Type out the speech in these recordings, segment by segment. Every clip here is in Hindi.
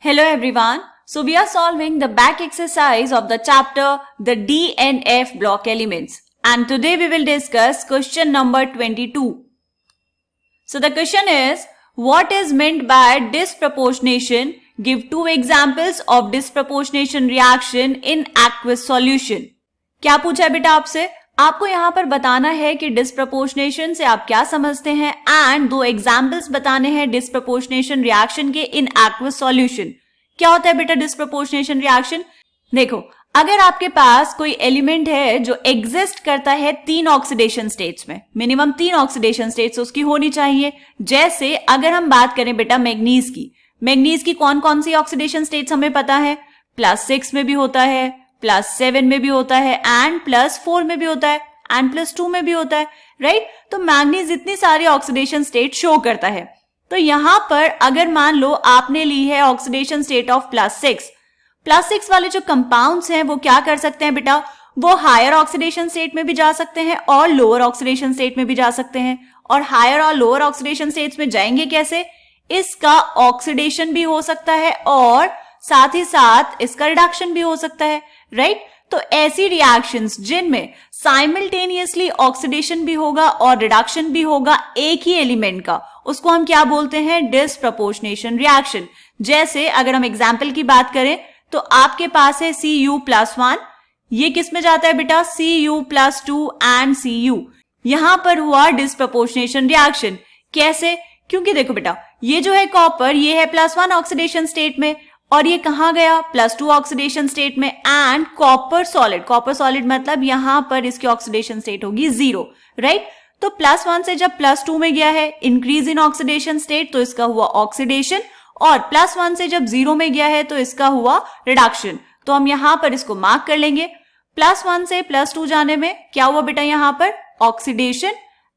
Hello everyone. So we are solving the back exercise of the chapter the D and F block elements. And today we will discuss question number 22. So the question is, what is meant by disproportionation? Give two examples of disproportionation reaction in aqueous solution. क्या पूछा है बेटा आपसे? आपको यहाँ पर बताना है कि डिस्प्रपोर्शनेशन से आप क्या समझते हैं एंड दो एग्जाम्पल्स बताने हैं डिस्प्रपोर्शनेशन रिएक्शन के इन एक्वस सॉल्यूशन. क्या होता है बेटा डिस्प्रपोर्शनेशन रिएक्शन? देखो, अगर आपके पास कोई एलिमेंट है जो एग्जिस्ट करता है 3 ऑक्सीडेशन स्टेट्स में, मिनिमम 3 ऑक्सीडेशन स्टेट्स उसकी होनी चाहिए. जैसे अगर हम बात करें बेटा मैग्नीज की कौन कौन सी ऑक्सीडेशन स्टेट्स हमें पता है? +6 में भी होता है, +7 में भी होता है एंड +4 में भी होता है एंड +2 में भी होता है, राइट? तो मैग्नीज इतनी सारी ऑक्सीडेशन स्टेट शो करता है. तो यहां पर अगर मान लो आपने ली है ऑक्सीडेशन स्टेट ऑफ +6 वाले जो कंपाउंड्स हैं वो क्या कर सकते हैं बेटा? वो हायर ऑक्सीडेशन स्टेट में भी जा सकते हैं और लोअर ऑक्सीडेशन स्टेट में भी जा सकते हैं. और हायर और लोअर ऑक्सीडेशन स्टेट्स में जाएंगे कैसे? इसका ऑक्सीडेशन भी हो सकता है और साथ ही साथ इसका रिडक्शन भी हो सकता है, राइट? तो ऐसी रिएक्शंस जिनमें साइमल्टेनियसली ऑक्सीडेशन भी होगा और रिडक्शन भी होगा एक ही एलिमेंट का, उसको हम क्या बोलते हैं? Disproportionation reaction. जैसे अगर हम एग्जांपल की बात करें तो आपके पास है Cu+1, ये किस में जाता है बेटा? Cu+2 and Cu. यहां पर हुआ डिस्प्रपोर्शनेशन रिएक्शन. कैसे? क्योंकि देखो बेटा, ये जो है कॉपर, ये है +1 ऑक्सीडेशन स्टेट में और ये कहां गया? +2 ऑक्सीडेशन स्टेट में. एंड कॉपर सॉलिड मतलब यहां पर इसकी ऑक्सीडेशन स्टेट होगी 0, राइट? तो +1 से जब +2 में गया है, इंक्रीज इन ऑक्सीडेशन स्टेट, तो इसका हुआ ऑक्सीडेशन. और +1 से जब 0 में गया है तो इसका हुआ रिडक्शन. तो हम यहां पर इसको मार्क कर लेंगे. +1 से +2 जाने में क्या हुआ बेटा? यहां पर ऑक्सीडेशन.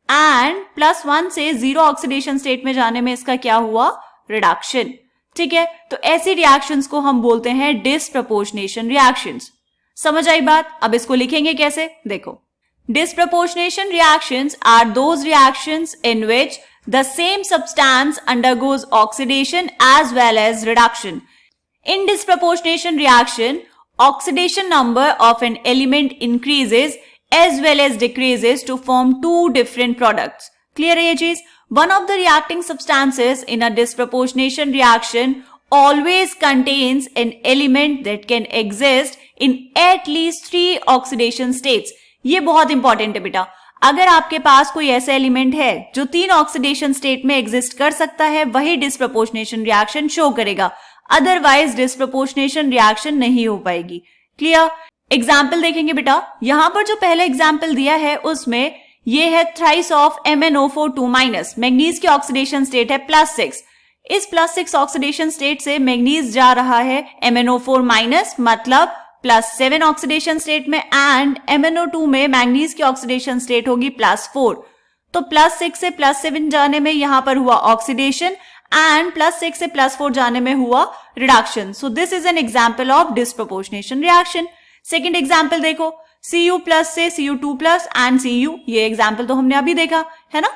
एंड +1 से 0 ऑक्सीडेशन स्टेट में जाने में इसका क्या हुआ? रिडक्शन. ठीक है, तो ऐसी रिएक्शंस को हम बोलते हैं डिस्प्रपोर्शनेशन रिएक्शंस. समझ आई बात? अब इसको लिखेंगे कैसे? देखो, disproportionation reactions are those reactions in which the same substance undergoes oxidation as well as reduction. In disproportionation reaction, oxidation number of an element increases as well as decreases to form two different products. Clear है ये चीज? One of the reacting substances in a disproportionation reaction always contains an element that can exist in at least 3 oxidation states. ये बहुत इंपॉर्टेंट है बेटा. अगर आपके पास कोई ऐसा एलिमेंट है जो 3 ऑक्सीडेशन स्टेट में एग्जिस्ट कर सकता है, वही डिस्प्रपोर्शनेशन रिएक्शन शो करेगा. अदरवाइज डिस्प्रपोर्शनेशन रिएक्शन नहीं हो पाएगी. क्लियर? एग्जाम्पल देखेंगे बेटा. यहां पर जो पहले एग्जाम्पल दिया है उसमें ये है थ्राइस ऑफ MnO4 मैग्नीज की ऑक्सीडेशन स्टेट है +6. इस +6 ऑक्सीडेशन स्टेट से मैग्नीज जा रहा है MnO4- मतलब +7 ऑक्सीडेशन स्टेट में एंड MnO2 में मैग्नीज की ऑक्सीडेशन स्टेट होगी +4. तो +6 से +7 जाने में यहां पर हुआ ऑक्सीडेशन एंड +6 से +4 जाने में हुआ reduction. So this is an example of disproportionation reaction. Second example देखो, Cu+ से Cu2+ एंड Cu. ये एग्जांपल तो हमने अभी देखा है ना.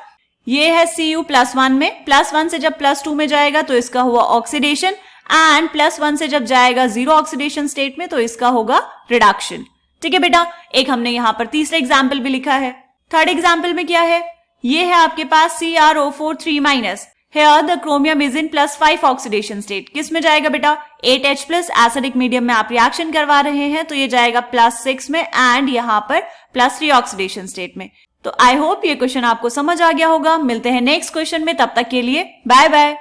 ये है Cu+1 में, +1 से जब +2 में जाएगा तो इसका हुआ ऑक्सीडेशन एंड +1 से जब जाएगा 0 ऑक्सीडेशन स्टेट में तो इसका होगा रिडक्शन. ठीक है बेटा. एक हमने यहां पर तीसरा एग्जांपल भी लिखा है. थर्ड एग्जांपल में क्या है? ये है आपके पास CrO4 3-. Here the chromium is in +5 oxidation state. किस में जाएगा बेटा? 8H+ एसिडिक मीडियम में आप रिएक्शन करवा रहे हैं तो ये जाएगा +6 में एंड यहां पर +3 ऑक्सीडेशन स्टेट में. तो आई होप ये क्वेश्चन आपको समझ आ गया होगा. मिलते हैं नेक्स्ट क्वेश्चन में, तब तक के लिए बाय बाय.